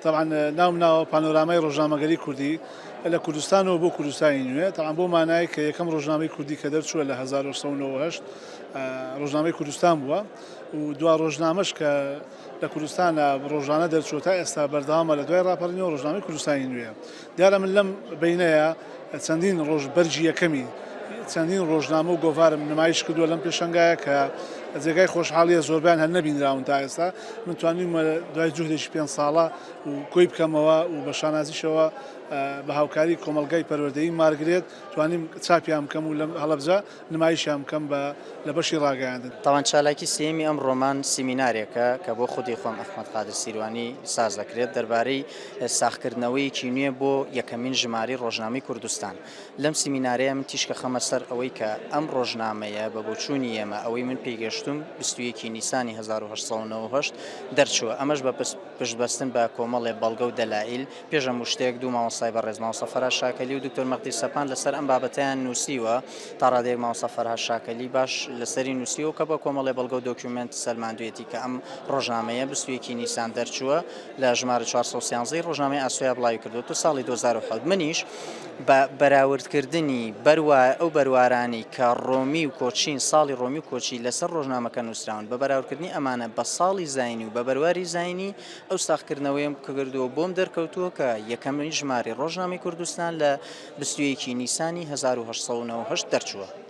طبعا ناو پانۆرامای ڕۆژنامەگەری کوردی لە کوردستانەوە بۆ کوردستانی نوێ تاان بۆ مانای کە یەکەم ڕۆژنامەی کوردی کە دەرچووە لە 1990 ڕۆژنامەی کوردستان بووە و دوا ڕۆژنامەش کە لە کوردستانە ڕۆژانە دەرچوە تا ئێستا بەردەوامە لە دوای ڕاپەڕینەوە ڕۆژنامەی کوردستانی نوێ دیارە من لەم بینەیە چەندین ڕۆژ بەرجی یەکەمی چەندین ڕۆژنامە و گۆڤارم نمایش کردووە لەم پێشنگایە کە جێگای خۆشحاڵیە زۆربیان هەر نەبینراون تا ئێستا من توانیمە دوای جوهدێکی 5 ساڵە و کۆی بکەمەوە و بە شانازیشەوە بە هاوکاری کۆمەلگای پەروەردەیی مارگرێت توانیم چاپیان بکەم و لە هەڵەبجە نمایشیان بکەم لە بەشی ڕاگەیاندن. تاوان چالاکی سێمی ئەم ڕۆمان سیمینارێکە کە بۆ خودی خۆم ئەحمەد قادر سیروانی ساز دەکرێت دەربارەی ساختکردنەوەیکی نوێ بۆ یەکەمین ژماری ڕۆژنامەی کوردستان. لەم سیمینارەیە من تیشکە خەمە سەر ئەوەی کە ئەم ڕۆژنامەیە بە بۆچوونی ئێمە ئەوەی من پێیگەشتم 21 نیسانی 1990 دەرچووە ئەمەش بە پشتبەستن بە کۆمەڵێ بەڵگە و دەلایل پێشە شتێک دوو مامۆستای بەڕێز مامۆستا فەرهاد شاکەلی و دکتۆر مەقدی سەپان لەسەر ئەم بابەتیان نووسیوە تا ڕادەیەک مامۆستا فەرهاد شاکەلی باش لەسەری نووسیوە کە بە کۆمەڵێ بەڵگە و دۆکیومنت سەلماندوێتی کە ئەم ڕۆژنامەیە 21 نیسان دەرچووە لە ژمارە 413 ڕۆژنامەی ئاسۆیا بڵاوی کردووە تو ساڵی 2007 منیش بە بەراوردکردنی ئەو بەروارانی کە ڕۆمی و کۆچین ساڵی ڕۆمی و کۆچی لەسەر ڕۆژنامەکە نووسراون بە بەراوردکردنی ئەمانە بە ساڵی زاینی و بە بەرواری زاینی ئەو ساختکردنەوەیم کە کردووە بۆم دەرکەوتووە کە یەکەمین ژماری ڕۆژنامەی کوردستان لە 21 نیسانی 1990 دەرچووە.